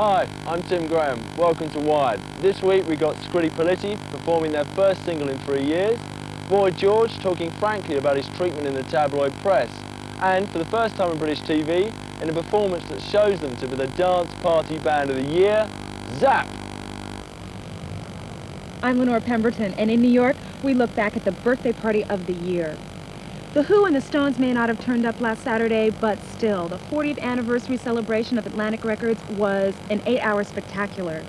Hi, I'm Tim Graham. Welcome to Wired. This week we got Scritti Politti performing their first single in 3 years, Boy George talking frankly about his treatment in the tabloid press, and for the first time on British TV, in a performance that shows them to be the dance party band of the year, Zapp. I'm Lenore Pemberton, and in New York, we look back at the birthday party of the year. The Who and the Stones may not have turned up last Saturday, but still, the 40th anniversary celebration of Atlantic Records was an 8-hour spectacular.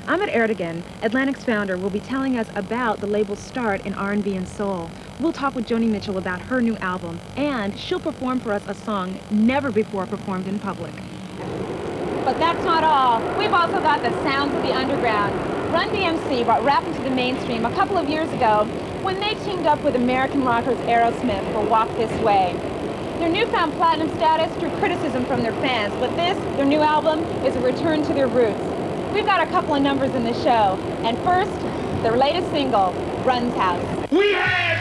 Ahmet Ertegun, Atlantic's founder, will be telling us about the label's start in R&B and soul. We'll talk with Joni Mitchell about her new album, and she'll perform for us a song never before performed in public. But that's not all. We've also got the sounds of the underground. Run DMC brought rap into the mainstream a couple of years ago when they teamed up with American rockers Aerosmith for Walk This Way. Their newfound platinum status drew criticism from their fans, but this, their new album, is a return to their roots. We've got a couple of numbers in the show, and first, their latest single, Run's House. We had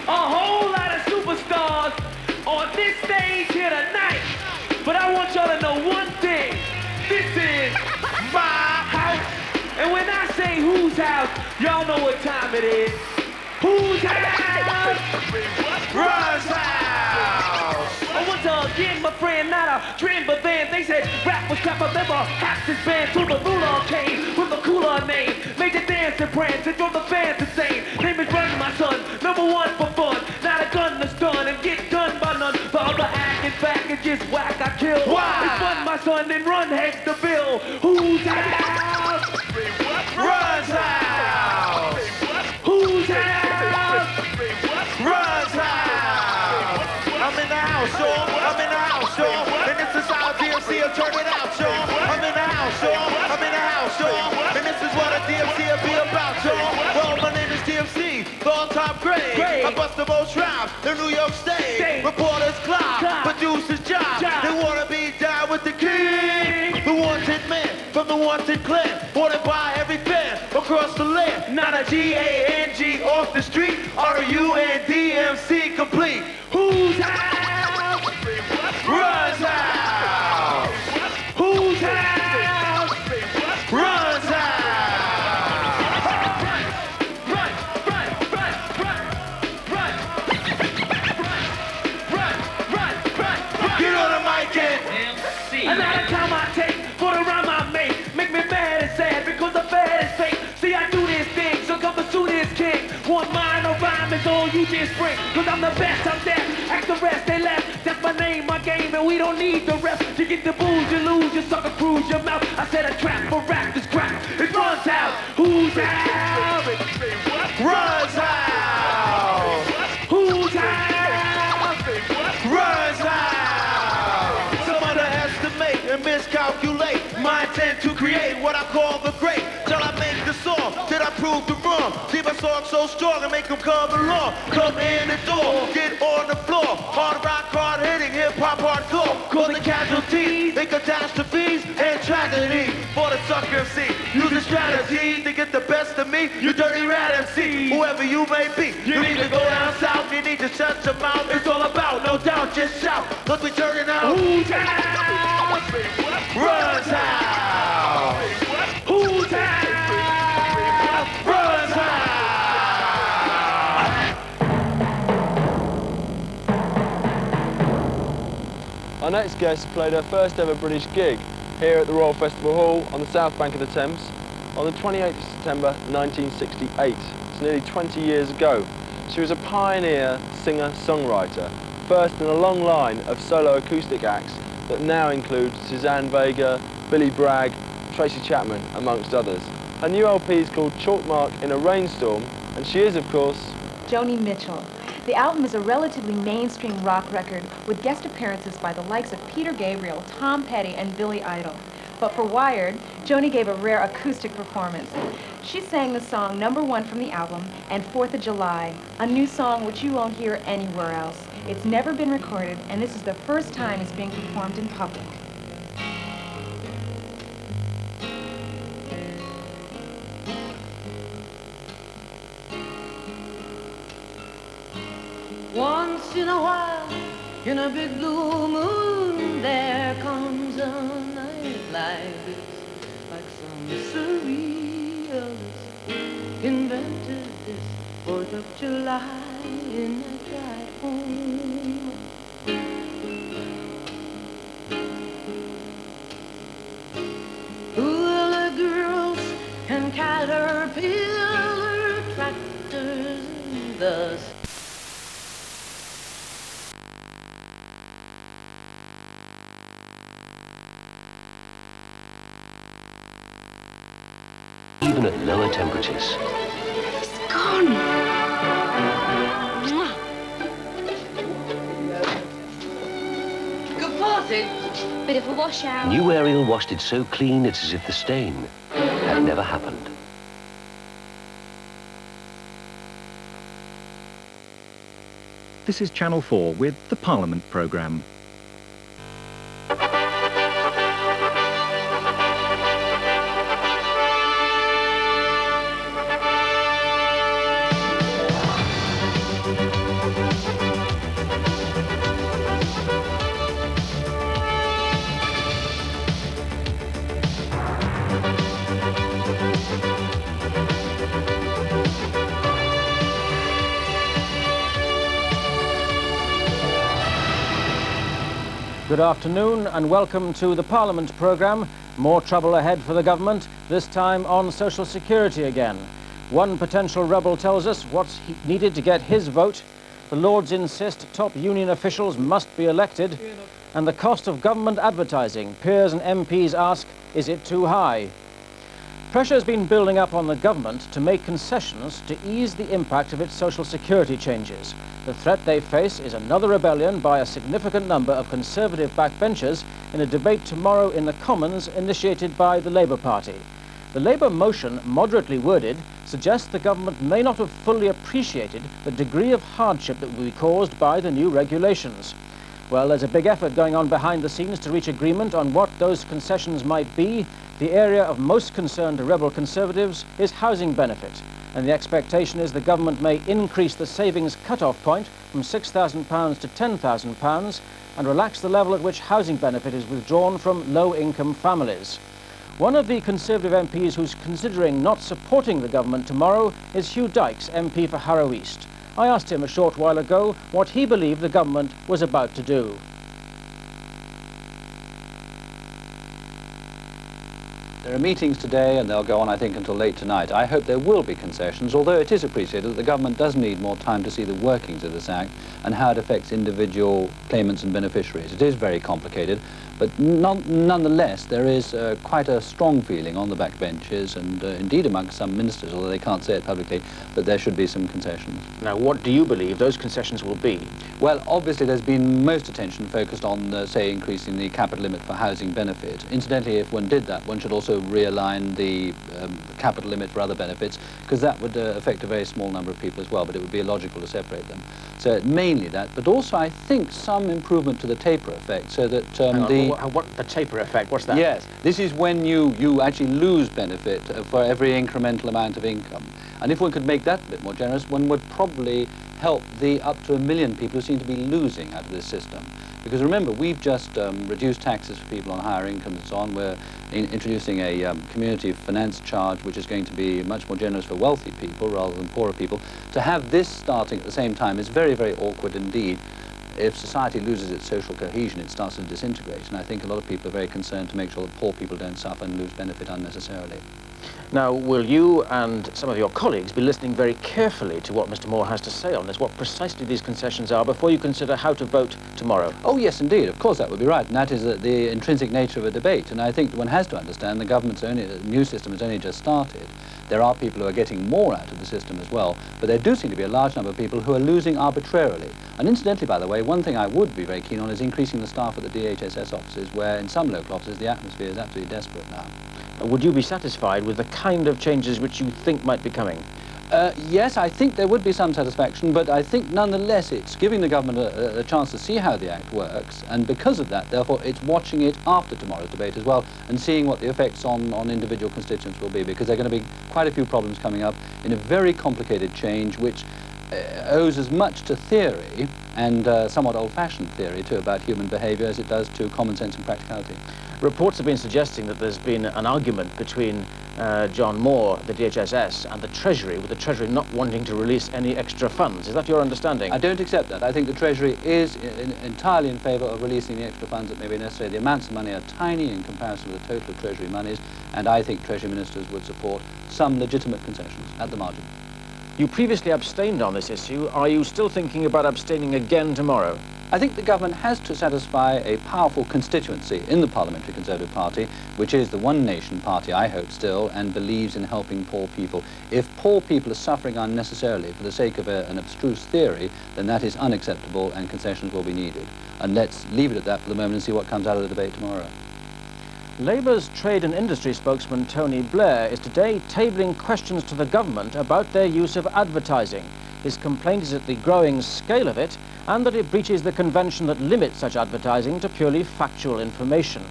a whole lot of superstars on this stage here tonight, but I want y'all to know one thing. This is my house. And when I say whose house, y'all know what time it is. Whose house? Run's house. I want to again, my friend, not a trend, but then they said rap was crap. I never hacked this band till the ruler came with a cooler name. Made the dance and prance and drove the fans insane. Name is Run, my son, #1 for fun. Not a gun to stun and get done by none. For other acting back and just whack, I kill. Why? It's Run, my son, and Run heads the bill. Whose house? Run's house. Whose house? Run's house. I'm in the house, y'all. I'm in the house, y'all. And this is how DMC will turn it out, y'all. I'm in the house, y'all. I'm in the house, y'all. And this is what a DMC will be about, y'all. Well, my name is DMC, the all-time great. I bust the most rhymes in New York State. Reporters clock, producers job. They wanna be down with the king, the wanted man from the wanted clan. Wanted by every fan across the land. Not a G-A-N-G off the street. R-U-N-D-M-C complete. Whose house? Run's house. Whose house? Run's house. Run, run, run, run, run, run, run, run, run. Get on the mic and MC. A lot of time I take for the rhyme I make. Make me mad and sad because the bad is fake. See, I do this thing, so come pursue this king. One mind or rhyme is all you just bring. Cause I'm the best, I'm that. Ask the rest, they left. That's my name, my game, and we don't need the rest. You get the booze, you lose, you sucker cruise your mouth. I said a trap for rap, this crap. It runs out. Whose house? Run's house. Whose house? Run's house. Some underestimate and miscalculate my intent to create what I call the great. Till I make the song, did I prove them wrong? See my song so strong and make them come along. Come in the door, get on the floor. Hard rock, hard hitting, hip hop, hardcore. Cause the casualties, they catastrophes and tragedy for the sucker MC. Use a strategy to get the best of me. You dirty rat MC, whoever you may be. You need to go down south, you need to shut your mouth. It's all about, no doubt, just shout. Cause we turning out. Whose house? Run's house. Whose house? Run's house. Our next guest played her first ever British gig here at the Royal Festival Hall on the south bank of the Thames on the 28th of September 1968. It's nearly 20 years ago. She was a pioneer singer-songwriter, first in a long line of solo acoustic acts that now include Suzanne Vega, Billy Bragg, Tracy Chapman, amongst others. Her new LP is called Chalkmark in a Rainstorm, and she is, of course, Joni Mitchell. The album is a relatively mainstream rock record with guest appearances by the likes of Peter Gabriel, Tom Petty, and Billy Idol. But for Wired, Joni gave a rare acoustic performance. She sang the song #1 from the album and 4th of July, a new song which you won't hear anywhere else. It's never been recorded, and this is the first time it's being performed in public. Once in a while, In a big blue moon, there comes a night like this, like some surrealist invented this 4th of July in a drive home. Ooh, the girls and caterpillar tractors in the even at lower temperatures. It's gone. Good party. Bit of a washout. New Ariel washed it so clean it's as if the stain had never happened. This is Channel 4 with the Parliament programme. Good afternoon and welcome to the Parliament programme. More trouble ahead for the government, this time on social security again. One potential rebel tells us what's needed to get his vote. The Lords insist top union officials must be elected. And the cost of government advertising, peers and MPs ask, is it too high? Pressure's been building up on the government to make concessions to ease the impact of its social security changes. The threat they face is another rebellion by a significant number of Conservative backbenchers in a debate tomorrow in the Commons initiated by the Labour Party. The Labour motion, moderately worded, suggests the government may not have fully appreciated the degree of hardship that will be caused by the new regulations. Well, there's a big effort going on behind the scenes to reach agreement on what those concessions might be. The area of most concern to rebel Conservatives is housing benefit, and the expectation is the government may increase the savings cut-off point from £6,000 to £10,000 and relax the level at which housing benefit is withdrawn from low-income families. One of the Conservative MPs who's considering not supporting the government tomorrow is Hugh Dykes, MP for Harrow East. I asked him a short while ago what he believed the government was about to do. There are meetings today and they'll go on, I think, until late tonight. I hope there will be concessions, although it is appreciated that the government does need more time to see the workings of this Act and how it affects individual claimants and beneficiaries. It is very complicated, but nonetheless, there is quite a strong feeling on the backbenches and indeed amongst some ministers, although they can't say it publicly, that there should be some concessions. Now, what do you believe those concessions will be? Well, obviously there's been most attention focused on, say, increasing the capital limit for housing benefit. Incidentally, if one did that, one should also realign the capital limit for other benefits, because that would affect a very small number of people as well, but it would be illogical to separate them. So mainly that, but also I think some improvement to the taper effect, so that what the taper effect, what's that? Yes, this is when you actually lose benefit for every incremental amount of income. And if one could make that a bit more generous, one would probably help the up to 1 million people who seem to be losing out of this system. Because remember, we've just reduced taxes for people on higher incomes and so on. We're introducing a community finance charge, which is going to be much more generous for wealthy people rather than poorer people. To have this starting at the same time is very, very awkward indeed. If society loses its social cohesion, it starts to disintegrate. And I think a lot of people are very concerned to make sure that poor people don't suffer and lose benefit unnecessarily. Now, will you and some of your colleagues be listening very carefully to what Mr. Moore has to say on this, what precisely these concessions are, before you consider how to vote tomorrow? Oh, yes, indeed. Of course, that would be right. And that is the intrinsic nature of a debate. And I think one has to understand the government's new system has only just started. There are people who are getting more out of the system as well, but there do seem to be a large number of people who are losing arbitrarily. And incidentally, by the way, one thing I would be very keen on is increasing the staff at the DHSS offices, where in some local offices the atmosphere is absolutely desperate now. Would you be satisfied with the kind of changes which you think might be coming? Yes, I think there would be some satisfaction, but I think nonetheless it's giving the government a chance to see how the Act works, and because of that, therefore, it's watching it after tomorrow's debate as well, and seeing what the effects on individual constituents will be, because there are going to be quite a few problems coming up in a very complicated change, which owes as much to theory and somewhat old-fashioned theory too about human behaviour as it does to common sense and practicality. Reports have been suggesting that there's been an argument between John Moore, the DHSS, and the Treasury, with the Treasury not wanting to release any extra funds. Is that your understanding? I don't accept that. I think the Treasury is entirely in favour of releasing the extra funds that may be necessary. The amounts of money are tiny in comparison with the total of Treasury monies, and I think Treasury ministers would support some legitimate concessions at the margin. You previously abstained on this issue. Are you still thinking about abstaining again tomorrow? I think the government has to satisfy a powerful constituency in the Parliamentary Conservative Party, which is the One Nation Party, I hope still, and believes in helping poor people. If poor people are suffering unnecessarily for the sake of an abstruse theory, then that is unacceptable and concessions will be needed. And let's leave it at that for the moment and see what comes out of the debate tomorrow. Labour's trade and industry spokesman Tony Blair is today tabling questions to the government about their use of advertising. His complaint is at the growing scale of it and that it breaches the convention that limits such advertising to purely factual information.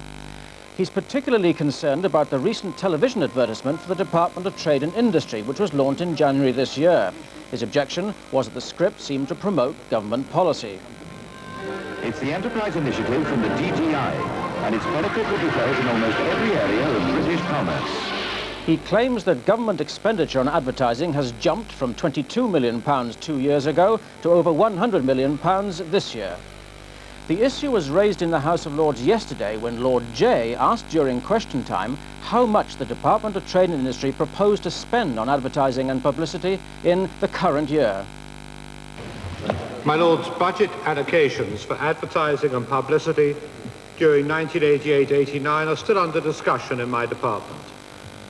He's particularly concerned about the recent television advertisement for the Department of Trade and Industry, which was launched in January this year. His objection was that the script seemed to promote government policy. It's the Enterprise Initiative from the DTI, and its benefit will be felt in almost every area of British commerce. He claims that government expenditure on advertising has jumped from £22 million 2 years ago to over £100 million this year. The issue was raised in the House of Lords yesterday when Lord Jay asked during question time how much the Department of Trade and Industry proposed to spend on advertising and publicity in the current year. My Lord's, budget allocations for advertising and publicity during 1988-89 are still under discussion in my department.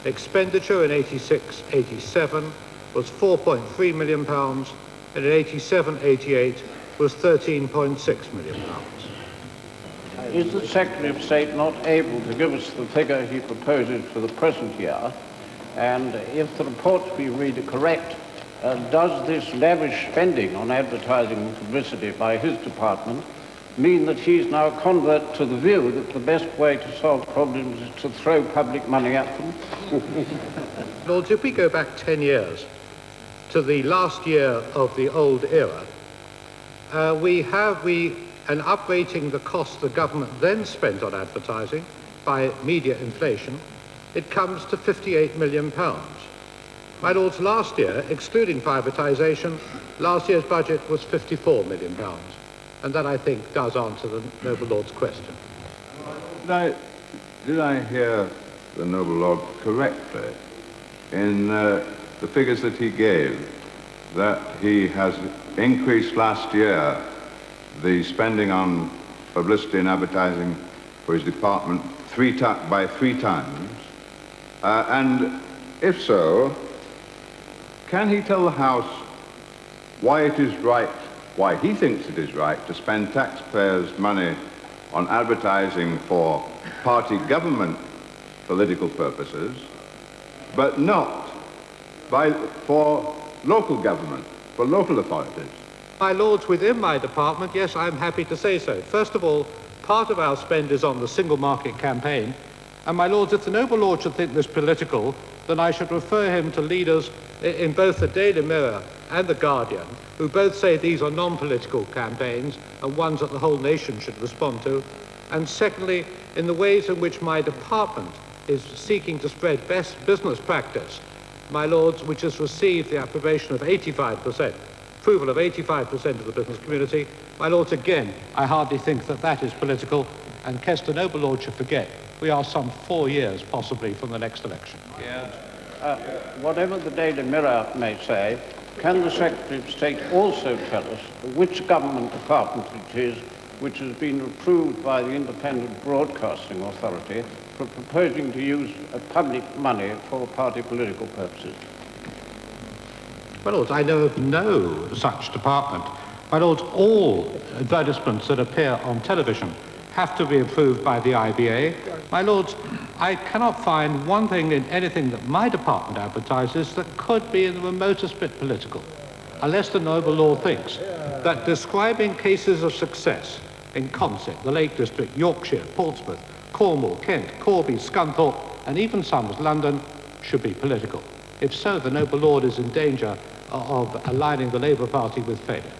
Expenditure in 86-87 was £4.3 million, and in 87-88 was £13.6 million. Is the Secretary of State not able to give us the figure he proposes for the present year? And if the reports we read are correct, does this lavish spending on advertising and publicity by his department mean that he's now a convert to the view that the best way to solve problems is to throw public money at them? Lords, if we go back 10 years to the last year of the old era, and uprating the cost the government then spent on advertising by media inflation, it comes to £58 million. My Lords, last year, excluding privatisation, last year's budget was £54 million. And that, I think, does answer the noble Lord's question. Did I hear the noble Lord correctly in the figures that he gave, that he has increased last year the spending on publicity and advertising for his department by three times? And if so, can he tell the House why it is right, why he thinks it is right to spend taxpayers' money on advertising for party government political purposes, but not for local government, for local authorities? My Lords, within my department, yes, I'm happy to say so. First of all, part of our spend is on the single market campaign. And my Lords, if the noble Lord should think this political, then I should refer him to leaders in both the Daily Mirror and the Guardian, who both say these are non-political campaigns and ones that the whole nation should respond to. And secondly, in the ways in which my department is seeking to spread best business practice, my Lords, which has received the approbation of 85%, approval of 85% of the business community, my Lords, again, I hardly think that that is political, and lest the noble Lord should forget, we are some 4 years, possibly, from the next election. Yeah. Whatever the Daily Mirror may say, can the Secretary of State also tell us which government department it is which has been approved by the Independent Broadcasting Authority for proposing to use public money for party political purposes? My Lords, I know of no such department. My Lords, all advertisements that appear on television have to be approved by the IBA. My Lords, I cannot find one thing in anything that my department advertises that could be in the remotest bit political, unless the noble Lord thinks that describing cases of success in Consett, the Lake District, Yorkshire, Portsmouth, Cornwall, Kent, Corby, Scunthorpe, and even some as London should be political. If so, the noble Lord is in danger of aligning the Labour Party with failure.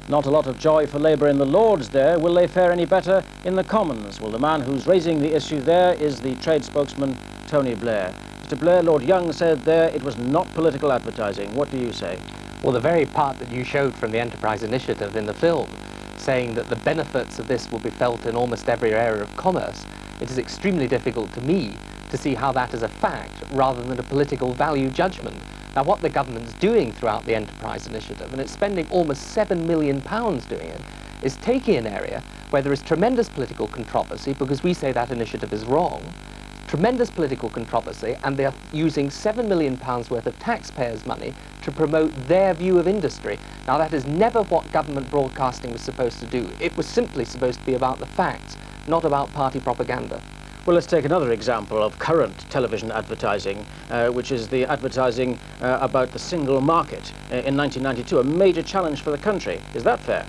Not a lot of joy for Labour in the Lords there. Will they fare any better in the Commons? Well, the man who's raising the issue there is the trade spokesman, Tony Blair. Mr. Blair, Lord Young said there it was not political advertising. What do you say? Well, the very part that you showed from the Enterprise Initiative in the film, saying that the benefits of this will be felt in almost every area of commerce, it is extremely difficult to me to see how that is a fact rather than a political value judgment. Now, what the government's doing throughout the Enterprise Initiative, and it's spending almost £7 million doing it, is taking an area where there is tremendous political controversy, because we say that initiative is wrong, tremendous political controversy, and they're using £7 million worth of taxpayers' money to promote their view of industry. Now, that is never what government broadcasting was supposed to do. It was simply supposed to be about the facts, not about party propaganda. Well, let's take another example of current television advertising, which is the advertising about the single market in 1992, a major challenge for the country. Is that fair?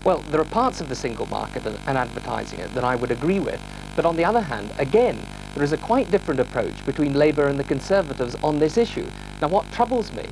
Well, there are parts of the single market and advertising it that I would agree with. But on the other hand, again, there is a quite different approach between Labour and the Conservatives on this issue. Now, what troubles me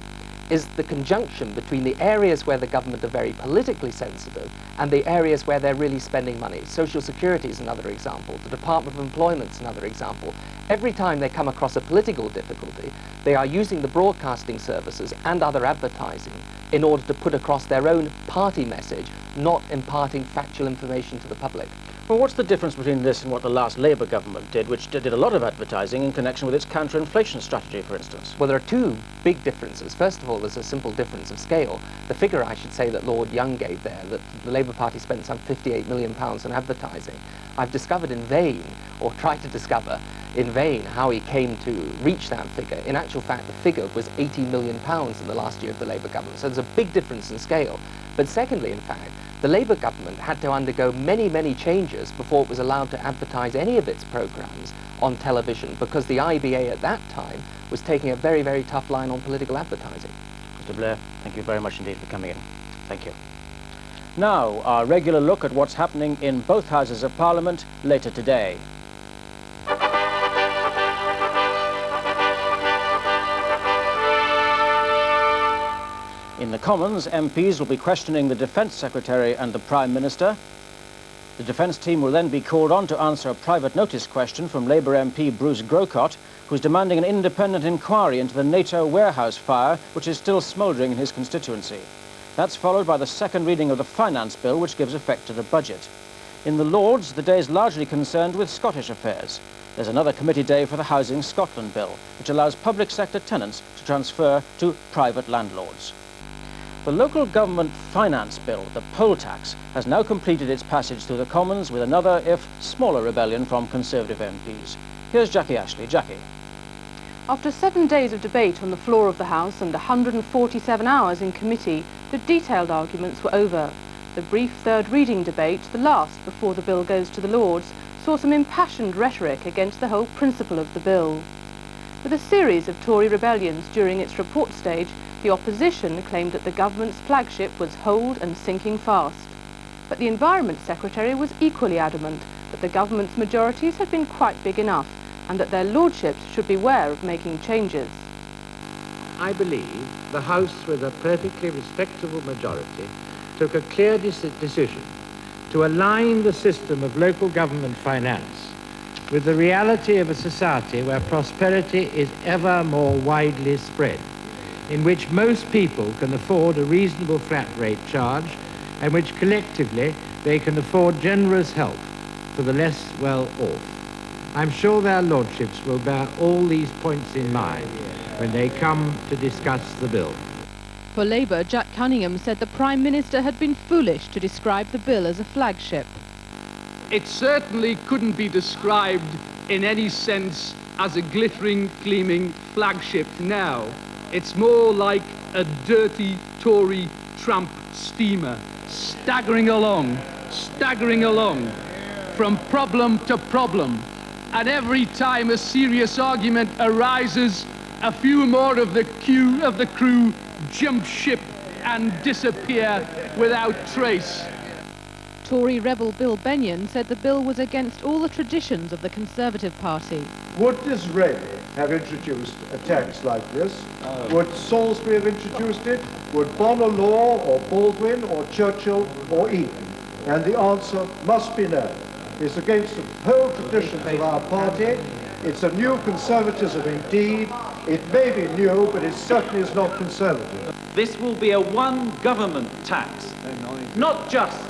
is the conjunction between the areas where the government are very politically sensitive and the areas where they're really spending money. Social Security is another example. The Department of Employment is another example. Every time they come across a political difficulty, they are using the broadcasting services and other advertising in order to put across their own party message, not imparting factual information to the public. Well, what's the difference between this and what the last Labour government did, which did a lot of advertising in connection with its counter-inflation strategy, for instance? Well, there are two big differences. First of all, there's a simple difference of scale. The figure, I should say, that Lord Young gave there, that the Labour Party spent some £58 million on advertising, I've discovered in vain, or tried to discover in vain, how he came to reach that figure. In actual fact, the figure was £18 million in the last year of the Labour government. So there's a big difference in scale. But secondly, in fact, the Labour government had to undergo many, many changes before it was allowed to advertise any of its programmes on television, because the IBA at that time was taking a very, very tough line on political advertising. Mr. Blair, thank you very much indeed for coming in. Thank you. Now, our regular look at what's happening in both Houses of Parliament later today. In the Commons, MPs will be questioning the Defence Secretary and the Prime Minister. The Defence team will then be called on to answer a private notice question from Labour MP Bruce Grocott, who's demanding an independent inquiry into the NATO warehouse fire, which is still smouldering in his constituency. That's followed by the second reading of the Finance Bill, which gives effect to the budget. In the Lords, the day is largely concerned with Scottish affairs. There's another committee day for the Housing Scotland Bill, which allows public sector tenants to transfer to private landlords. The Local Government Finance Bill, the poll tax, has now completed its passage through the Commons with another, if smaller, rebellion from Conservative MPs. Here's Jackie Ashley. Jackie. After 7 days of debate on the floor of the House and 147 hours in committee, the detailed arguments were over. The brief third reading debate, the last before the bill goes to the Lords, saw some impassioned rhetoric against the whole principle of the bill. With a series of Tory rebellions during its report stage, the opposition claimed that the government's flagship was hold and sinking fast. But the Environment Secretary was equally adamant that the government's majorities had been quite big enough and that their lordships should beware of making changes. I believe the House, with a perfectly respectable majority, took a clear decision to align the system of local government finance with the reality of a society where prosperity is ever more widely spread, in which most people can afford a reasonable flat rate charge, and which collectively they can afford generous help for the less well off. I'm sure their lordships will bear all these points in mind when they come to discuss the bill. For Labour, Jack Cunningham said the Prime Minister had been foolish to describe the bill as a flagship. It certainly couldn't be described in any sense as a glittering, gleaming flagship now. It's more like a dirty Tory tramp steamer, staggering along, from problem to problem. And every time a serious argument arises, a few more of the crew jump ship and disappear without trace. Tory rebel Bill Benyon said the bill was against all the traditions of the Conservative Party. Would Disraeli have introduced a tax like this? Would Salisbury have introduced it? Would Bonar Law or Baldwin or Churchill or Eton? And the answer must be no. It's against the whole traditions of our party. It's a new conservatism indeed. It may be new, but it certainly is not conservative. This will be a one-government tax, not just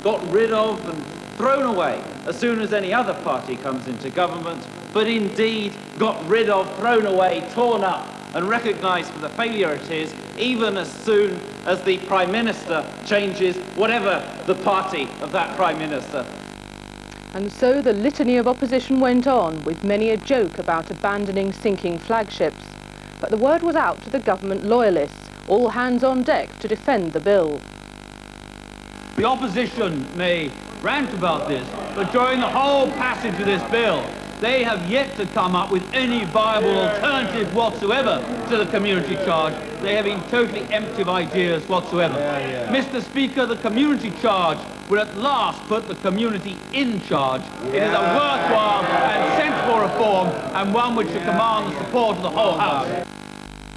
got rid of and thrown away as soon as any other party comes into government, but indeed got rid of, thrown away, torn up, and recognised for the failure it is, even as soon as the Prime Minister changes, whatever the party of that Prime Minister. And so the litany of opposition went on, with many a joke about abandoning sinking flagships. But the word was out to the government loyalists, all hands on deck to defend the bill. The opposition may rant about this, but during the whole passage of this bill, they have yet to come up with any viable alternative whatsoever to the community charge. They have been totally empty of ideas whatsoever. Mr. Speaker, the community charge will at last put the community in charge. It is a worthwhile and sensible reform, and one which should command the support of the whole House.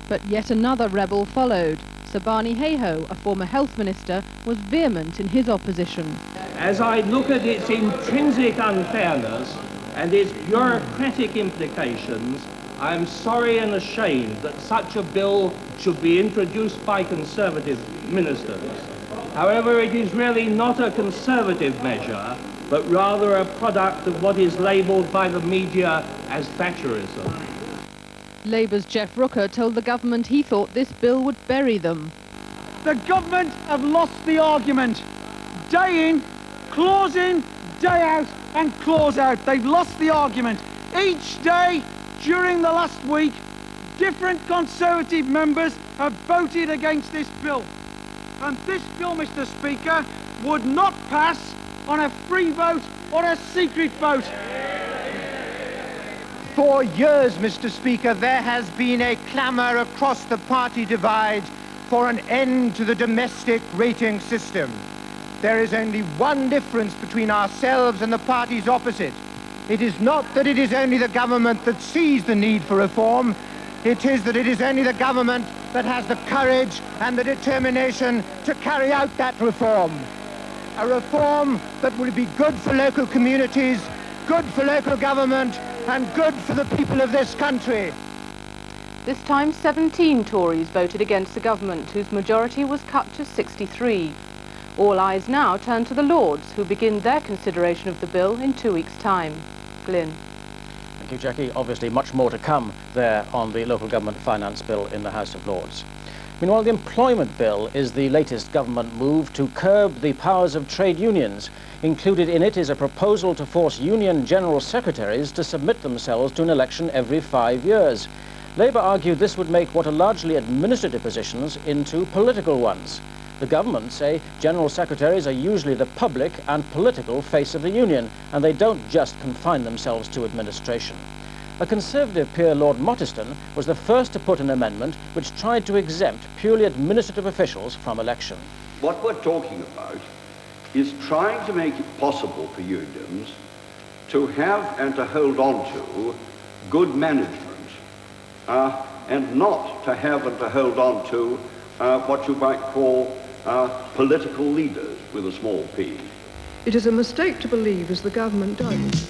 But yet another rebel followed. Sir Barney Hayhoe, a former health minister, was vehement in his opposition. As I look at its intrinsic unfairness and its bureaucratic implications, I am sorry and ashamed that such a bill should be introduced by Conservative ministers. However, it is really not a Conservative measure, but rather a product of what is labelled by the media as Thatcherism. Labour's Jeff Rooker told the government he thought this bill would bury them. The government have lost the argument. Day in, clause in, day out, and clause out. They've lost the argument. Each day during the last week, different Conservative members have voted against this bill. And this bill, Mr. Speaker, would not pass on a free vote or a secret vote. For years, Mr. Speaker, there has been a clamour across the party divide for an end to the domestic rating system. There is only one difference between ourselves and the parties opposite. It is not that it is only the government that sees the need for reform. It is that it is only the government that has the courage and the determination to carry out that reform. A reform that will be good for local communities, good for local government, and good for the people of this country. This time 17 Tories voted against the government, whose majority was cut to 63. All eyes now turn to the Lords, who begin their consideration of the bill in 2 weeks' time. Glyn. Thank you, Jackie. Obviously much more to come there on the local government finance bill in the House of Lords. Meanwhile, the employment bill is the latest government move to curb the powers of trade unions. Included in it is a proposal to force union general secretaries to submit themselves to an election every 5 years. Labour argued this would make what are largely administrative positions into political ones. The government say general secretaries are usually the public and political face of the union, and they don't just confine themselves to administration. A Conservative peer, Lord Mottiston, was the first to put an amendment which tried to exempt purely administrative officials from election. What we're talking about is trying to make it possible for unions to have and to hold on to good management and not to have and to hold on to what you might call political leaders with a small p. It is a mistake to believe, as the government does.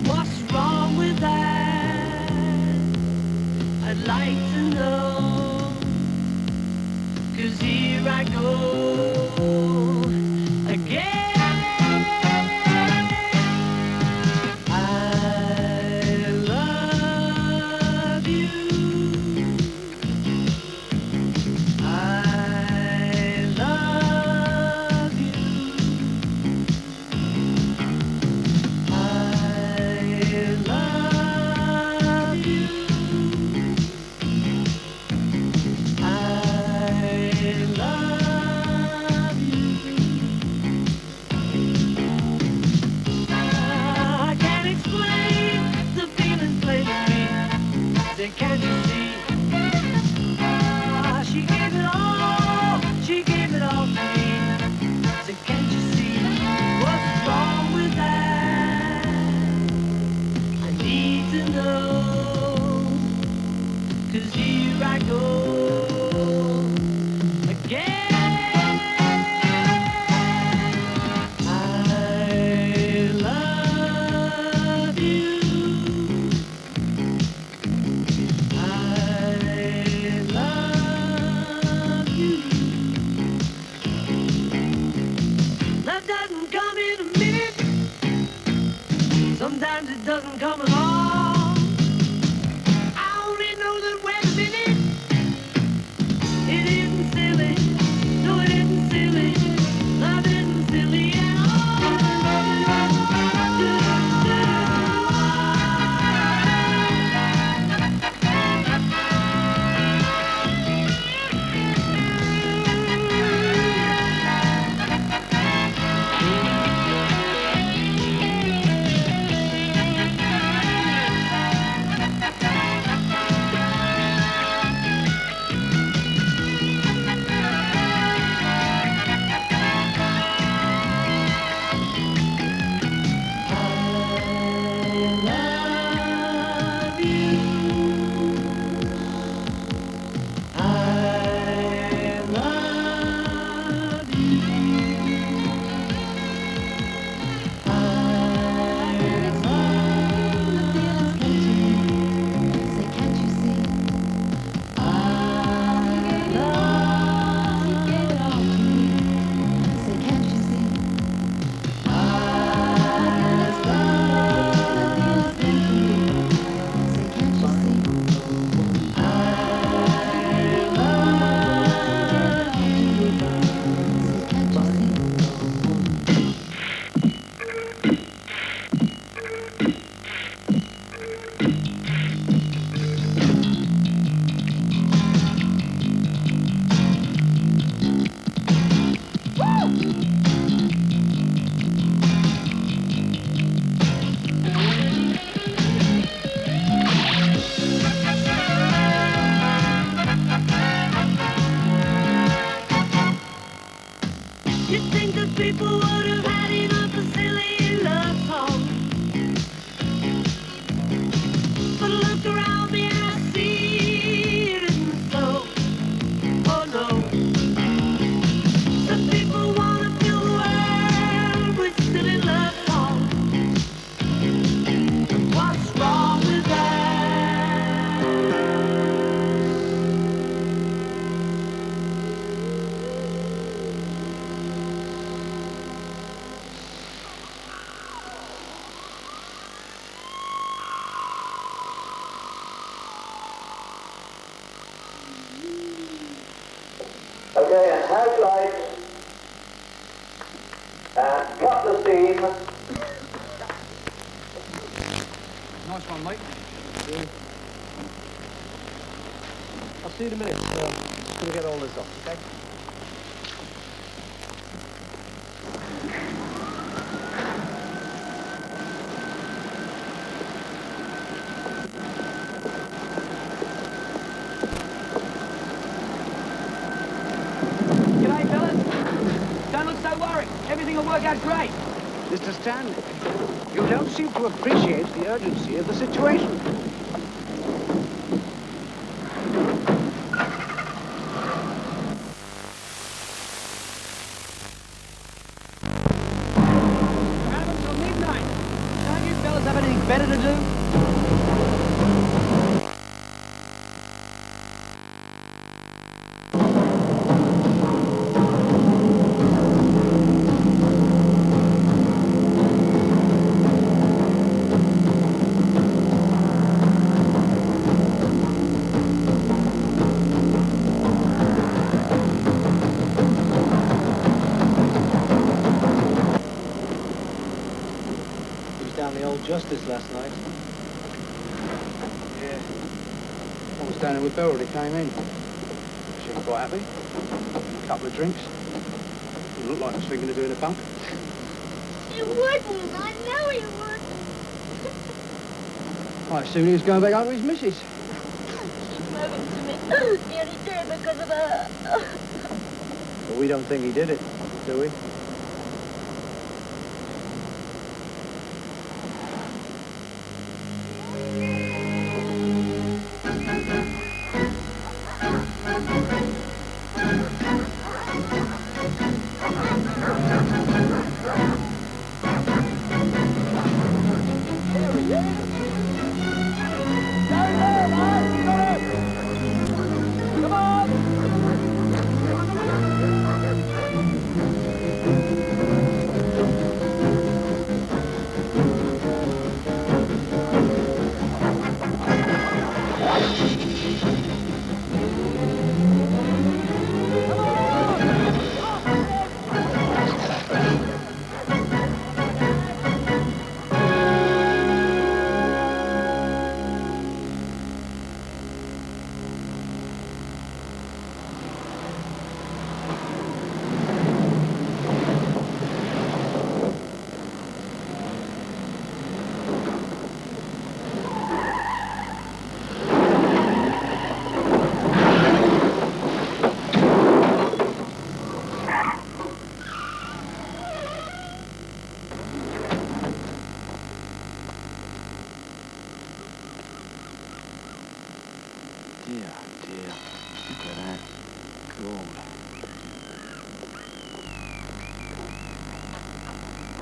What's wrong with that? I'd like to know. 'Cause here I go again. I love you. I love you. I love you. I love Sometimes it doesn't come along. I only know that wait a minute, it isn't silly. No, it isn't silly. Love isn't silly at Okay, and house lights, and cut the steam. Nice one, mate. Yeah. I'll see you in a minute. Just gonna get all this off, okay? Everything will work out great. Mr. Stanley, you don't seem to appreciate the urgency of the situation. Around until midnight. Don't you fellas have anything better to do? Justice last night. Yeah. I was down with Beryl when he came in. She was quite happy. A couple of drinks. It looked like he was thinking of doing a bunk. He wouldn't. I know he wouldn't. I assumed he was going back home to his missus. She gave it to me. He only did it because of her. But we don't think he did it, do we? Dear, dear. Look at that.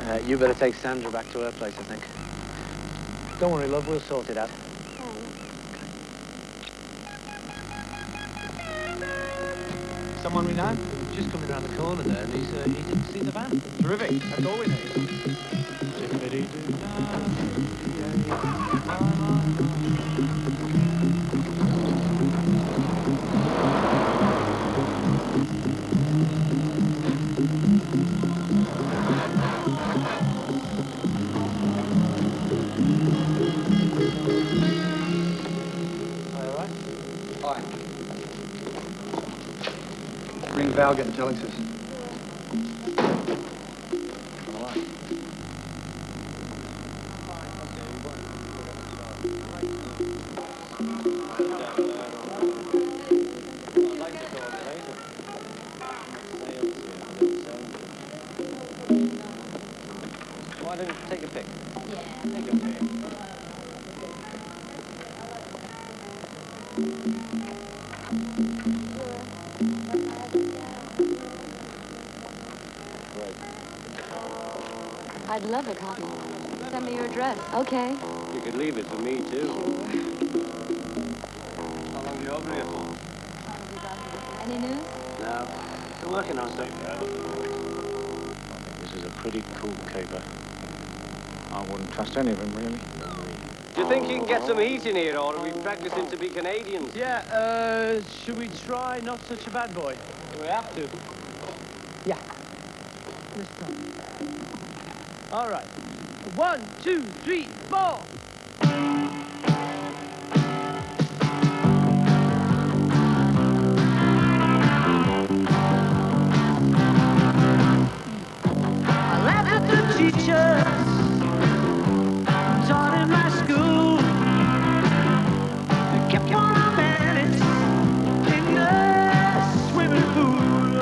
God. You better take Sandra back to her place, I think. Don't worry, love, we'll sort it out. Someone we know, just coming around the corner there, and he didn't see the van. Terrific, that's all we need. Ring Valgett and tell Alexis. Why don't you take a pic? Yeah. Take a pic. I'd love a copy. Send me your address. Okay. You could leave it for me, too. How long are you over here for? Any news? No. Still working on something. I think this is a pretty cool caper. I wouldn't trust any of them, really. Do you think you can get some heat in here, or are we practicing to be Canadians? Yeah, should we try Not Such a Bad Boy? We have to. Yeah. This time. All right. 1, 2, 3, 4. I laughed at the teachers taught in my school. They kept on our minutes in the swimming pool.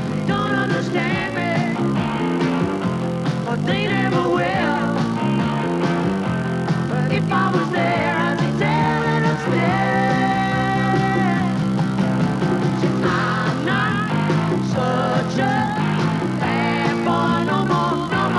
They don't understand me, or they never will. But if I was there, I'd be telling them still. I'm not such a bad boy no more, no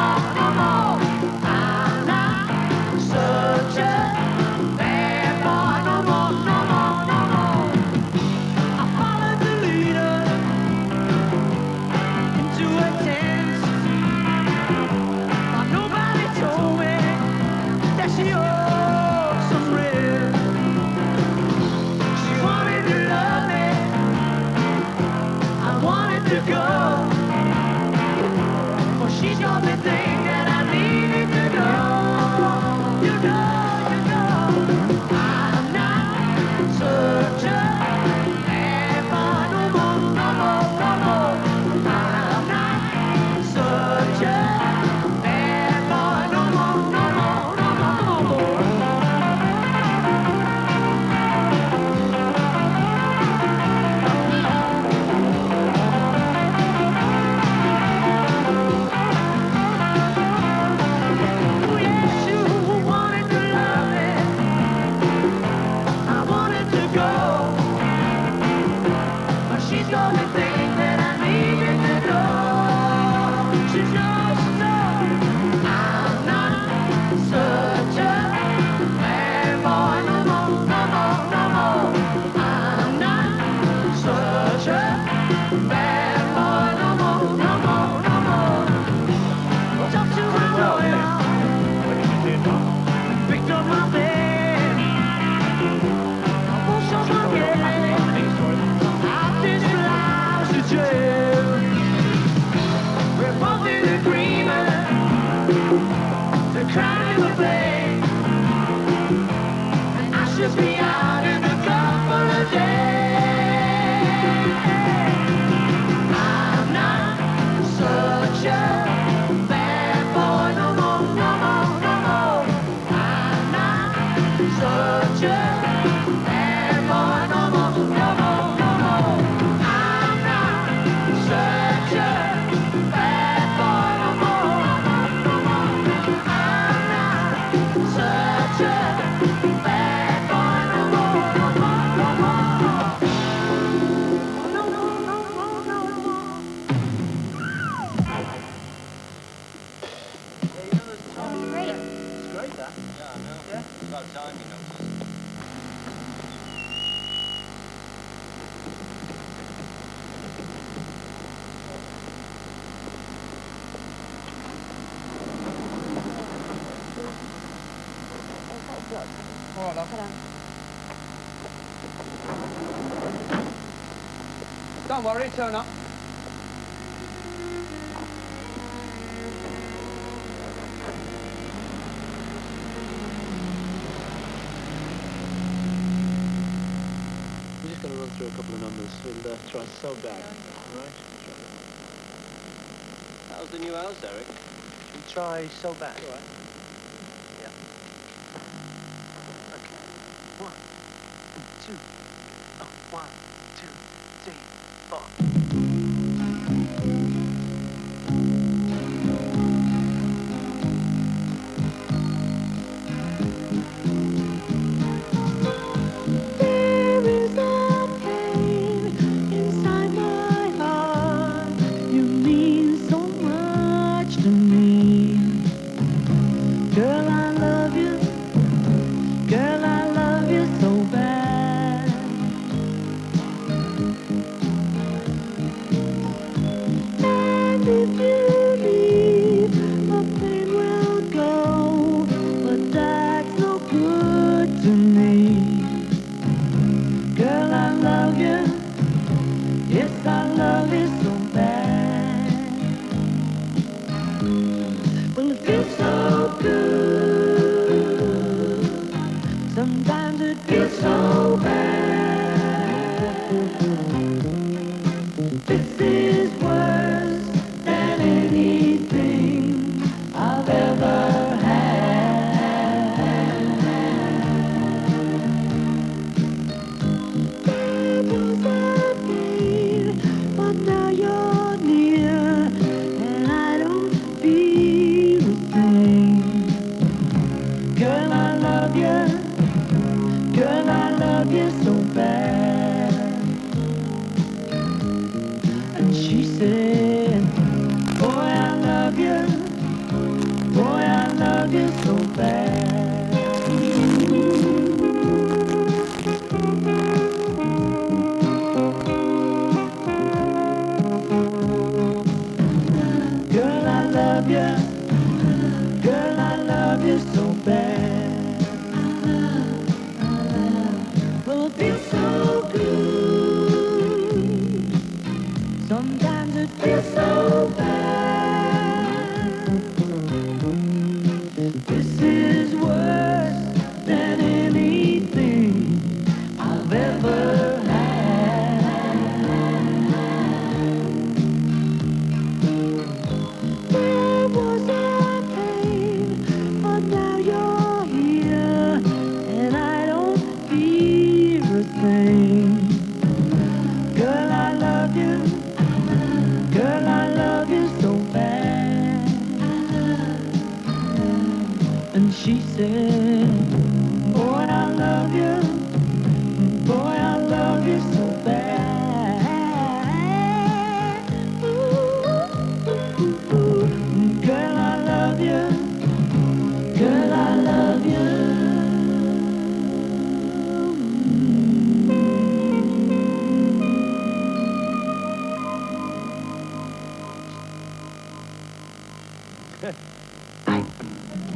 great, that. Yeah, I know. Yeah. It's about time, you know. All right, love. Don't worry, turn up. We're just going to run through a couple of numbers. We'll try so bad. All right? How's the new house, Eric? We'll try so bad. All right. Yeah. Okay. 1, 2. Oh, 1, 2, 3, 4.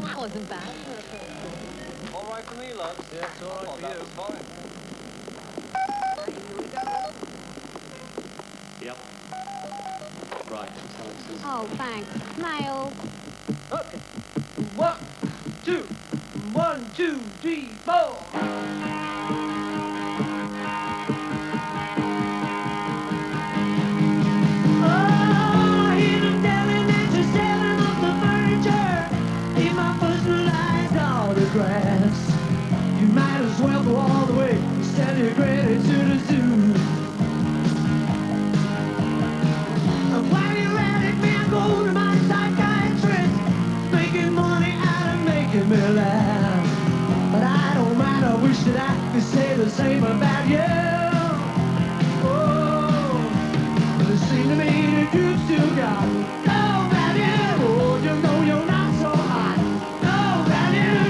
That wasn't bad. All right for me, lads. Yeah, it's all right for That you. was fine. Yep. Right. Oh, thanks. Smile. Okay. 1, 2, 1, 2, 3, 4. You might as well go all the way and sell your granny to the zoo. And while you're at it, man, go to my psychiatrist, making money out of making me laugh. But I don't mind, I wish that I could say the same about you. Oh, but it seems to me that you still got no value. Oh, you know you're not so hot. No value.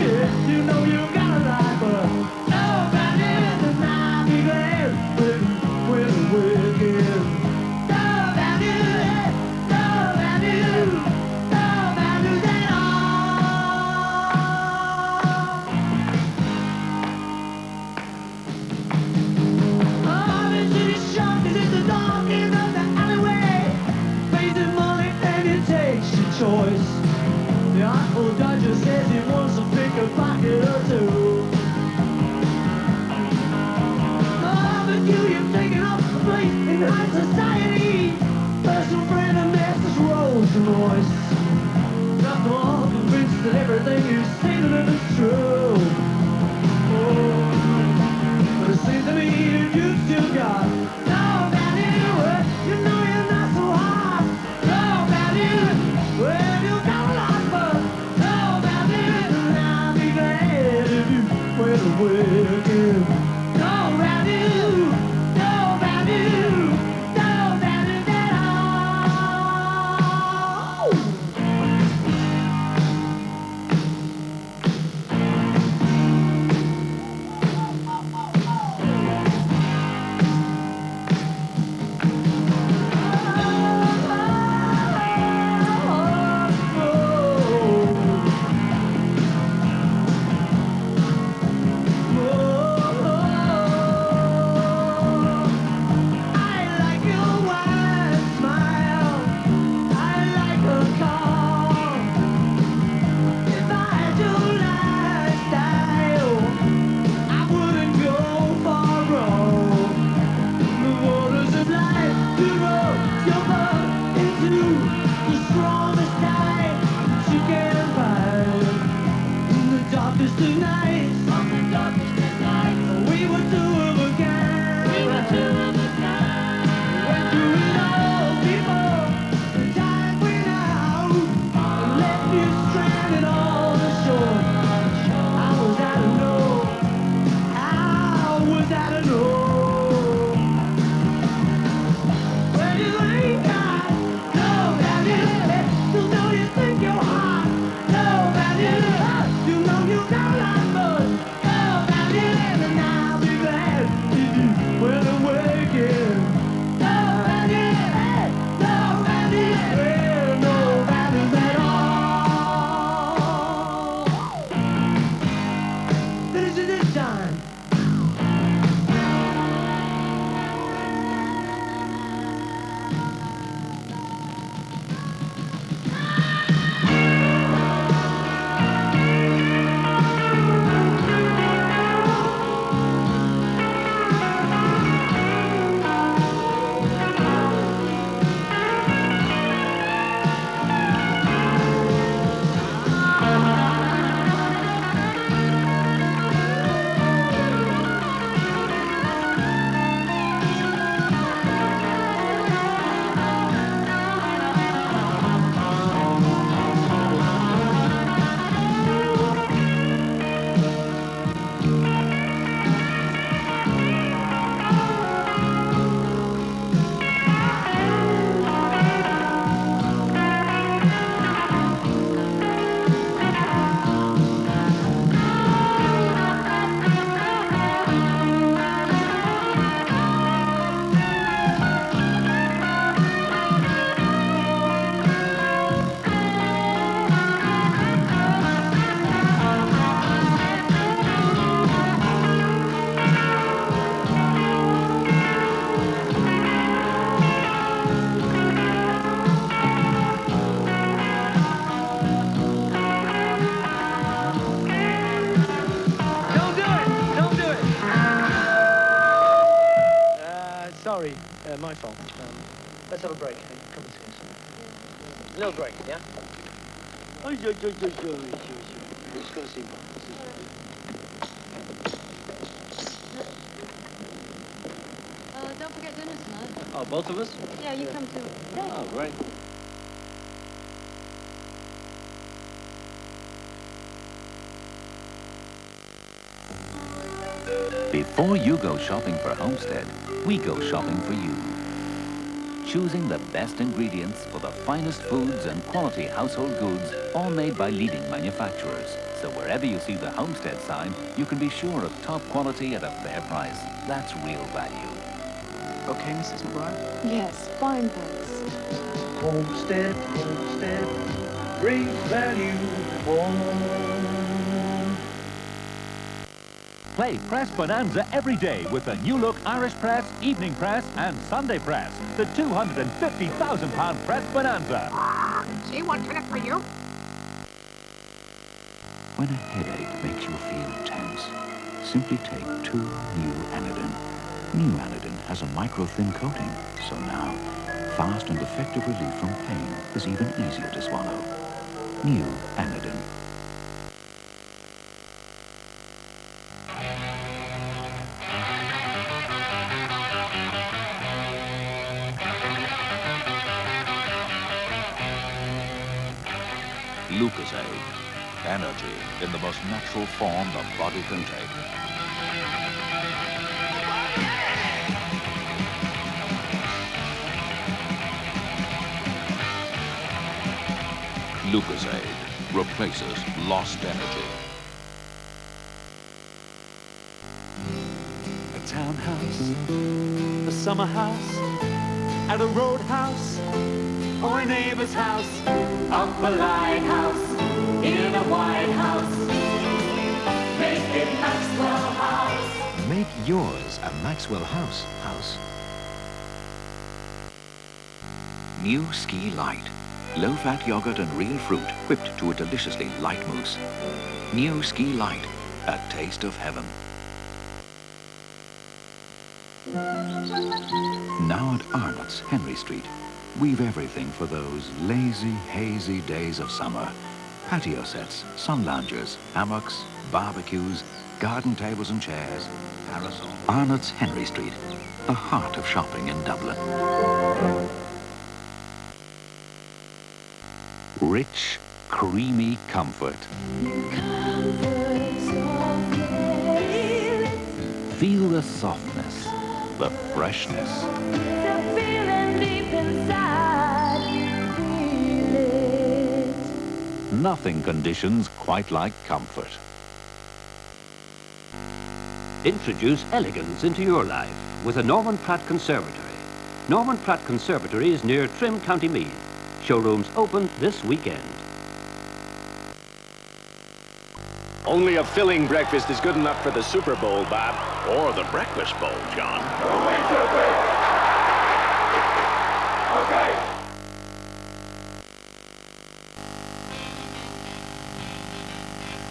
The Artful Dodger says he wants to pick a pocket or two. Oh, but you've taken up a place in high society. Personal friend of Master's Rolls Royce. Not all convinced that everything you say to them is true. Oh, but it seems to me that you've still got no value. You know you're not so hard. No value. Well, you got a lot, but no value. And I'll be glad if you went away again. No value. No value. No value at all. Tonight, on the darkest of nights, we were two of a kind. We were two of a kind. Went through it all before the tide went out and left you stranded on the shore. I was out of know. I was out of know. Well, you ain't got no value. You know you think you're hot. No value. You know you got. Sorry, my fault. Let's have a break. Hey, come and see us. A little break, yeah? Oh, sure. We're just going to see Mom. Don't forget dinner tonight. Oh, both of us? Yeah, you come too. Oh, right. Before you go shopping for Homestead, we go shopping for you. Choosing the best ingredients for the finest foods and quality household goods, all made by leading manufacturers. So wherever you see the Homestead sign, you can be sure of top quality at a fair price. That's real value. Okay, Mrs. McBride? Yes, fine, thanks. Homestead, great value, home. Play Press Bonanza every day with the new look Irish Press, Evening Press and Sunday Press. The £250,000 Press Bonanza. He wants to look for you. When a headache makes you feel tense, simply take 2 New Anodin. New Anodin has a micro-thin coating, so now fast and effective relief from pain is even easier to swallow. New Anodin. Lucozade. Energy in the most natural form the body can take. Lucozade replaces lost energy. A townhouse, a summer house, at a roadhouse, or a neighbor's house, up a lighthouse, in a White House. Make it Maxwell House. Make yours a Maxwell House. New Ski Light. Low-fat yogurt and real fruit whipped to a deliciously light mousse. New Ski Light. A taste of heaven. Now at Arnott's, Henry Street. We've everything for those lazy, hazy days of summer. Patio sets, sun loungers, hammocks, barbecues, garden tables and chairs, parasols. Arnott's, Henry Street, the heart of shopping in Dublin. Rich, creamy comfort. Feel the softness, the freshness. Nothing conditions quite like comfort. Introduce elegance into your life with a Norman Pratt Conservatory. Norman Pratt Conservatory is near Trim, County Meath. Showrooms open this weekend. Only a filling breakfast is good enough for the Super Bowl, Bob. Or the Breakfast Bowl, John. Okay.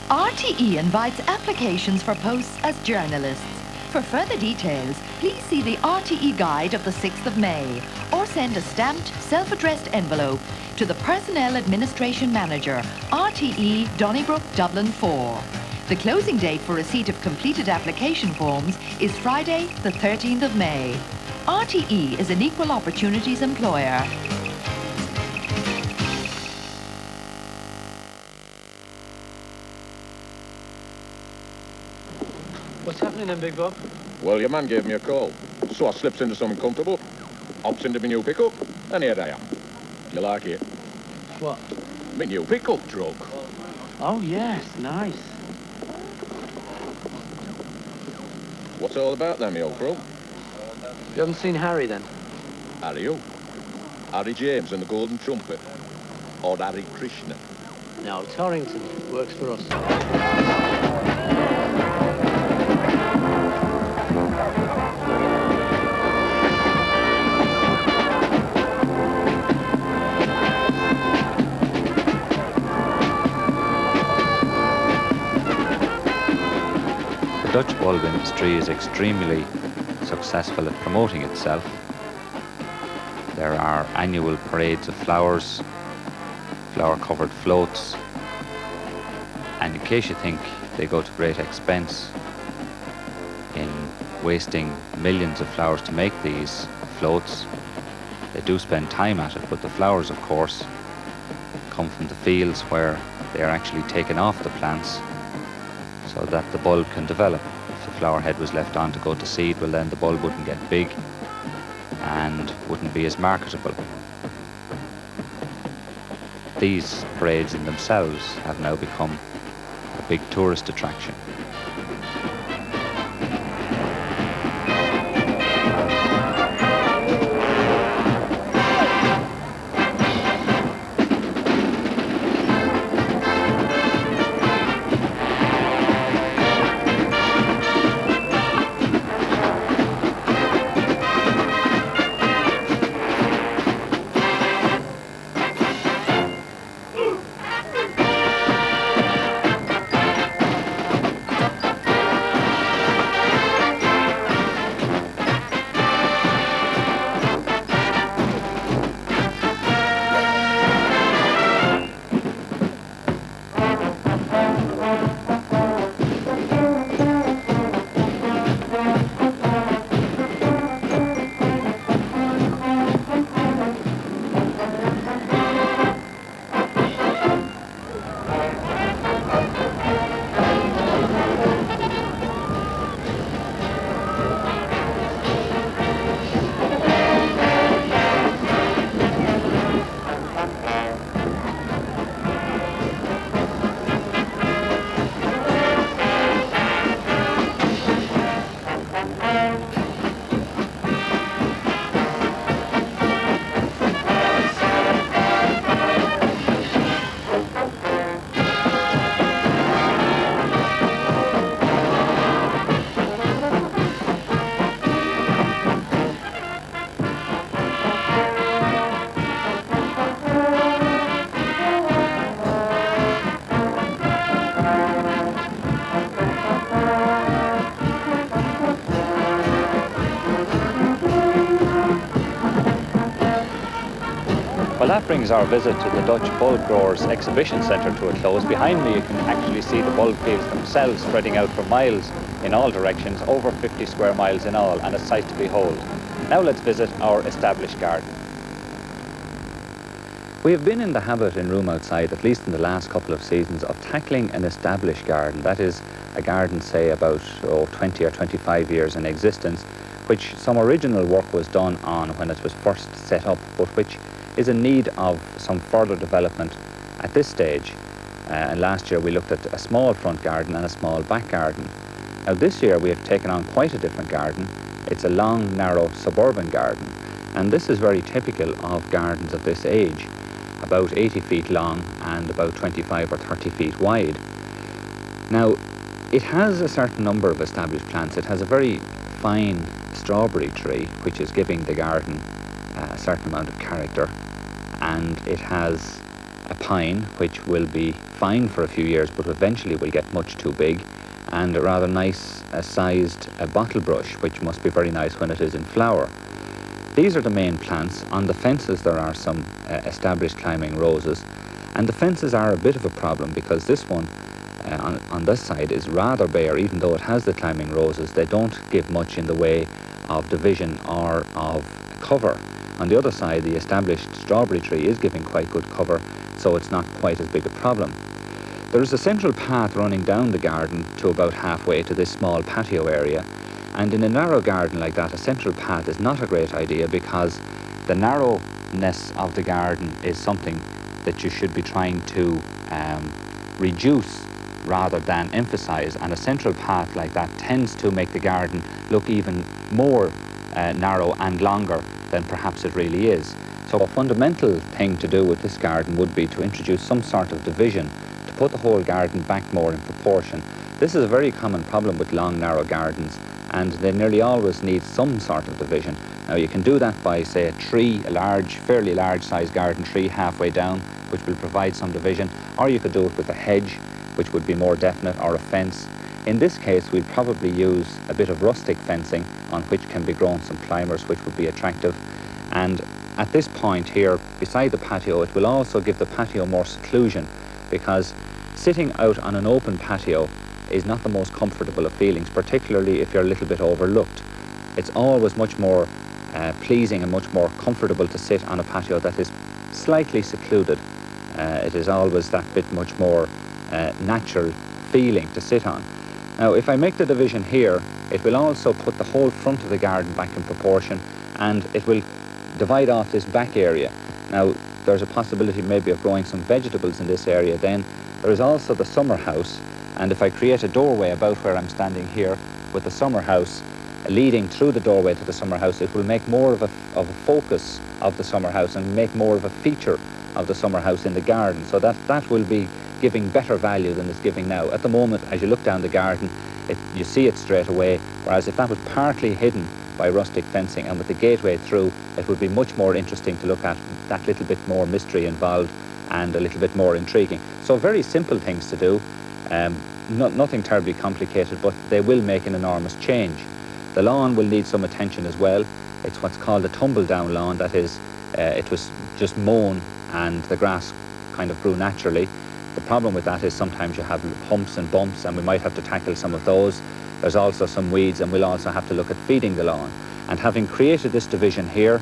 RTE invites applications for posts as journalists. For further details, please see the RTE guide of the 6th of May or send a stamped, self-addressed envelope to the Personnel Administration Manager, RTE, Donnybrook, Dublin 4. The closing date for receipt of completed application forms is Friday, the 13th of May. RTE is an equal opportunities employer. What's happening then, Big Bob? Well, your man gave me a call, so I slips into something comfortable, hops into my new pickup, and here I am. You like it? What? My new pickup truck. Oh, yes, nice. What's it all about then, me old crow? You haven't seen Harry, then? Harry who? Harry James and the Golden Trumpet? Or Harry Krishna? No, Torrington works for us. The Dutch bulb industry is extremely successful at promoting itself. There are annual parades of flowers, flower-covered floats, and in case you think they go to great expense in wasting millions of flowers to make these floats, they do spend time at it, but the flowers, of course, come from the fields where they are actually taken off the plants so that the bulb can develop. If the flower head was left on to go to seed, well then the bulb wouldn't get big and wouldn't be as marketable. These parades in themselves have now become a big tourist attraction. Well, that brings our visit to the Dutch Bulb Growers Exhibition Centre to a close. Behind me you can actually see the bulb fields themselves spreading out for miles in all directions, over 50 square miles in all, and a sight to behold. Now let's visit our established garden. We have been in the habit in Room Outside, at least in the last couple of seasons, of tackling an established garden. That is a garden, say, about 20 or 25 years in existence, which some original work was done on when it was first set up, but which is in need of some further development at this stage. And last year we looked at a small front garden and a small back garden. Now this year we have taken on quite a different garden. It's a long, narrow suburban garden, and this is very typical of gardens of this age, about 80 feet long and about 25 or 30 feet wide. Now it has a certain number of established plants. It has a very fine strawberry tree which is giving the garden a certain amount of character, and it has a pine which will be fine for a few years but eventually will get much too big, and a rather nice sized bottle brush which must be very nice when it is in flower. These are the main plants. On the fences there are some established climbing roses, and the fences are a bit of a problem because this one on this side is rather bare. Even though it has the climbing roses, they don't give much in the way of division or of cover. On the other side, the established strawberry tree is giving quite good cover, so it's not quite as big a problem. There is a central path running down the garden to about halfway to this small patio area, and in a narrow garden like that, a central path is not a great idea because the narrowness of the garden is something that you should be trying to reduce rather than emphasize, and a central path like that tends to make the garden look even more narrow and longer than perhaps it really is. So a fundamental thing to do with this garden would be to introduce some sort of division to put the whole garden back more in proportion. This is a very common problem with long, narrow gardens, and they nearly always need some sort of division. Now you can do that by, say, a tree, a large, fairly large sized garden tree halfway down, which will provide some division, or you could do it with a hedge, which would be more definite, or a fence. In this case, we'll probably use a bit of rustic fencing on which can be grown some climbers, which would be attractive. And at this point here, beside the patio, it will also give the patio more seclusion, because sitting out on an open patio is not the most comfortable of feelings, particularly if you're a little bit overlooked. It's always much more pleasing and much more comfortable to sit on a patio that is slightly secluded. It is always that bit much more natural feeling to sit on. Now, if I make the division here, it will also put the whole front of the garden back in proportion, and it will divide off this back area. Now, there's a possibility maybe of growing some vegetables in this area then. There is also the summer house, and if I create a doorway about where I'm standing here with the summer house leading through the doorway to the summer house, it will make more of a focus of the summer house and make more of a feature of the summer house in the garden. So that will be giving better value than it's giving now. At the moment, as you look down the garden, you see it straight away, whereas if that was partly hidden by rustic fencing and with the gateway through, it would be much more interesting to look at, that little bit more mystery involved and a little bit more intriguing. So very simple things to do, nothing terribly complicated, but they will make an enormous change. The lawn will need some attention as well. It's what's called a tumble-down lawn. That is, it was just mown and the grass kind of grew naturally. The problem with that is sometimes you have humps and bumps, and we might have to tackle some of those. There's also some weeds, and we'll also have to look at feeding the lawn. And having created this division here,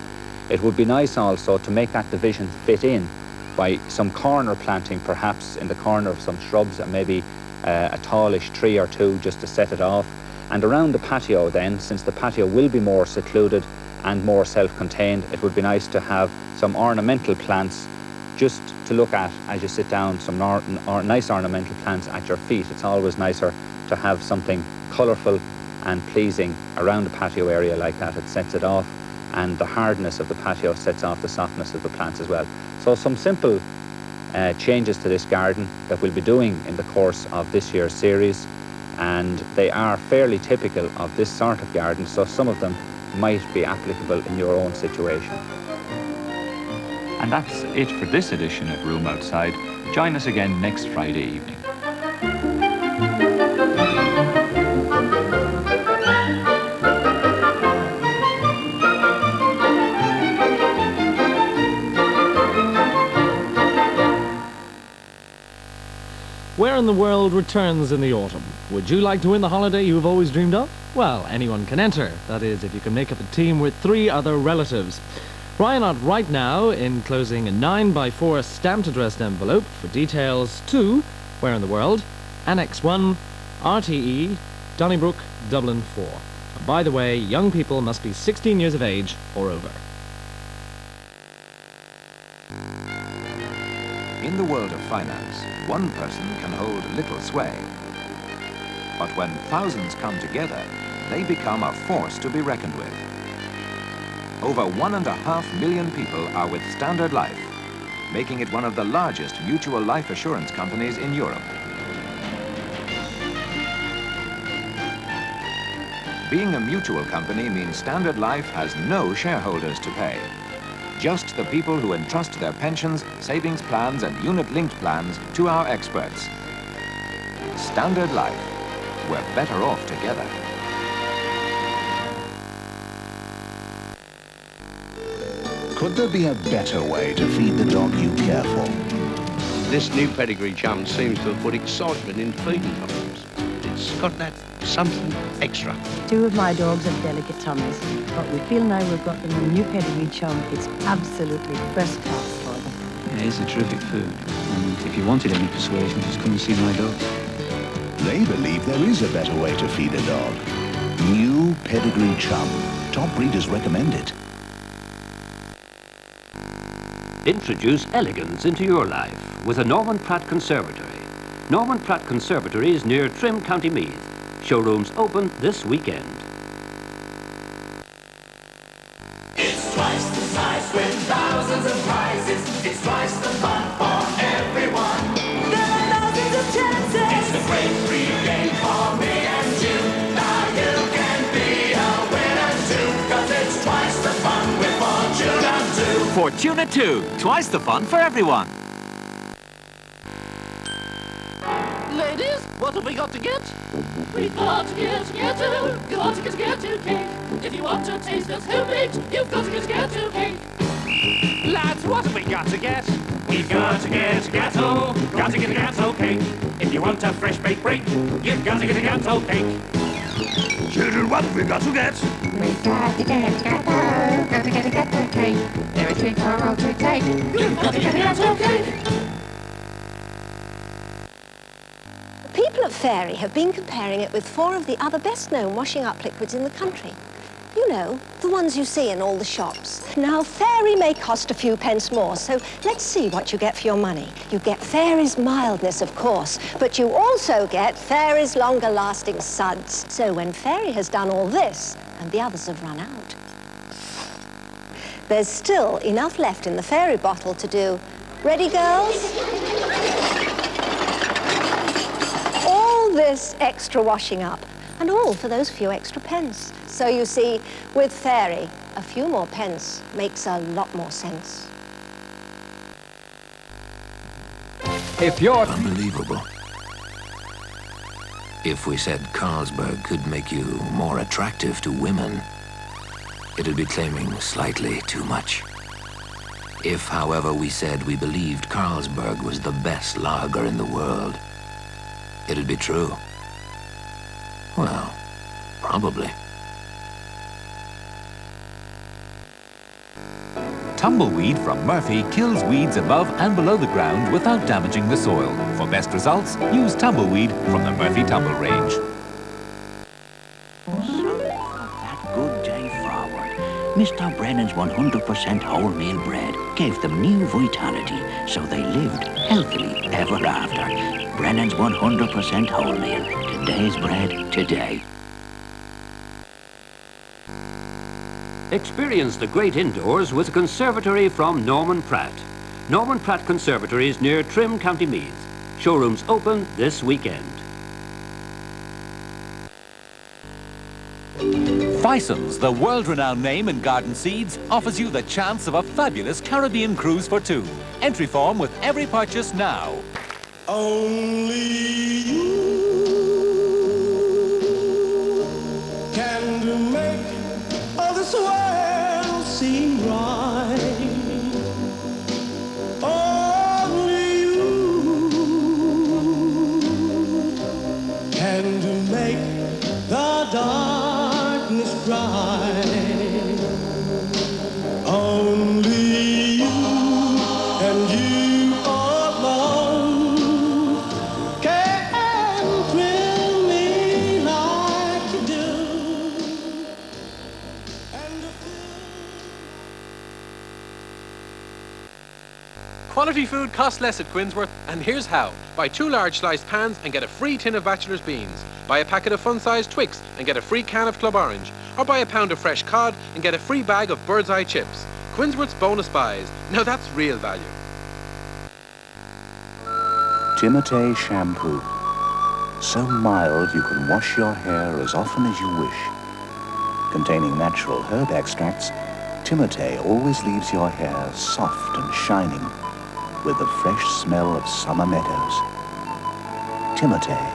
it would be nice also to make that division fit in by some corner planting, perhaps in the corner of some shrubs, and maybe a tallish tree or two just to set it off. And around the patio then, since the patio will be more secluded and more self-contained, it would be nice to have some ornamental plants just to look at as you sit down, some nice ornamental plants at your feet. It's always nicer to have something colourful and pleasing around the patio area like that. It sets it off, and the hardness of the patio sets off the softness of the plants as well. So some simple changes to this garden that we'll be doing in the course of this year's series, and they are fairly typical of this sort of garden, so some of them might be applicable in your own situation. And that's it for this edition of Room Outside. Join us again next Friday evening. Where in the World returns in the autumn. Would you like to win the holiday you've always dreamed of? Well, anyone can enter. That is, if you can make up a team with 3 other relatives. Why not right now, enclosing a 9x4 stamped addressed envelope for details to Where in the World, Annex 1, RTE, Donnybrook, Dublin 4. And by the way, young people must be 16 years of age or over. In the world of finance, one person can hold little sway. But when thousands come together, they become a force to be reckoned with. Over 1.5 million people are with Standard Life, making it one of the largest mutual life assurance companies in Europe. Being a mutual company means Standard Life has no shareholders to pay. Just the people who entrust their pensions, savings plans and unit-linked plans to our experts. Standard Life. We're better off together. Could there be a better way to feed the dog you care for? This new pedigree chum seems to have put excitement in feeding problems. It's got that something extra. 2 of my dogs have delicate tummies, but we feel now we've got them a new pedigree chum. It's absolutely first class for them. It is a terrific food, and if you wanted any persuasion, just come and see my dogs. They believe there is a better way to feed a dog. New pedigree chum. Top breeders recommend it. Introduce elegance into your life with a Norman Pratt Conservatory. Norman Pratt Conservatory is near Trim, County Meath. Showrooms open this weekend. It's twice the size with thousands of prizes. It's twice the fun for everyone. There are thousands of chances. It's a great free game for me and you. Now you can be a winner too, 'cause it's twice the fun with Fortuna 2. Fortuna 2, twice the fun for everyone. Ladies, what have we got to get? We've got to get cake. If you want to taste us home-baked, you've got to cake. Lads, what have we got to get? We've got to get a gatto cake. If you want a fresh baked break, you've got to get a gatto cake. Children, what have we got to get? We've got to get a gatto cake. There are 3 for all to take. You've got to get a gatto cake. People at Fairy have been comparing it with 4 of the other best-known washing-up liquids in the country. You know, the ones you see in all the shops. Now, Fairy may cost a few pence more, so let's see what you get for your money. You get Fairy's mildness, of course, but you also get Fairy's longer-lasting suds. So when Fairy has done all this, and the others have run out, there's still enough left in the Fairy bottle to do. Ready, girls? This extra washing up, and all for those few extra pence. So you see, with Fairy, a few more pence makes a lot more sense. If you're... Unbelievable. If we said Carlsberg could make you more attractive to women, it'd be claiming slightly too much. If, however, we said we believed Carlsberg was the best lager in the world, it'd be true. Well, probably. Tumbleweed from Murphy kills weeds above and below the ground without damaging the soil. For best results, use Tumbleweed from the Murphy Tumble range. Good day forward. Mr. Brennan's 100% wholemeal bread gave them new vitality, so they lived healthily ever after. Brennan's 100% wholemeal. Today's bread, today. Experience the great indoors with a conservatory from Norman Pratt. Norman Pratt Conservatory is near Trim, County Meath. Showrooms open this weekend. Fison's, the world-renowned name in garden seeds, offers you the chance of a fabulous Caribbean cruise for 2. Entry form with every purchase now. Only you can make all this world seem right. Only you Quality food costs less at Quinsworth, and here's how. Buy 2 large sliced pans and get a free tin of Bachelor's beans. Buy a packet of fun-sized Twix and get a free can of Club Orange. Or buy a pound of fresh cod and get a free bag of Bird's Eye chips. Quinsworth's bonus buys. Now that's real value. Timotei shampoo. So mild you can wash your hair as often as you wish. Containing natural herb extracts, Timotei always leaves your hair soft and shining with the fresh smell of summer meadows. Timotei.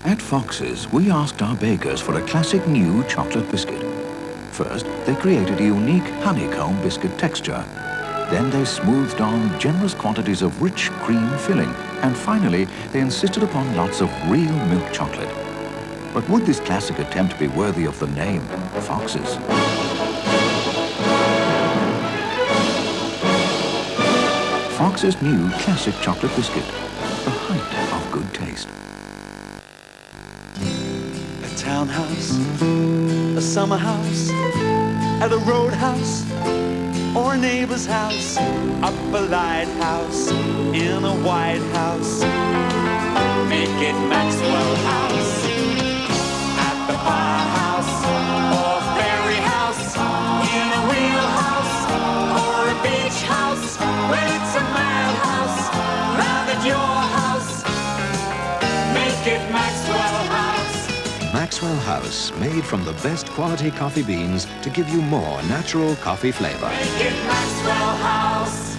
At Fox's, we asked our bakers for a classic new chocolate biscuit. First, they created a unique honeycomb biscuit texture. Then they smoothed on generous quantities of rich cream filling. And finally, they insisted upon lots of real milk chocolate. But would this classic attempt be worthy of the name Fox's? Fox's new classic chocolate biscuit, the height of good taste. A townhouse, a summer house, at a roadhouse, or a neighbor's house, up a lighthouse, in a White House. Make it Maxwell House, at the firehouse, or Ferry House, in a wheelhouse, or a beach house, when it's a madhouse, round at your house. Make it Maxwell House. Maxwell House, made from the best quality coffee beans to give you more natural coffee flavor. Make it Maxwell House.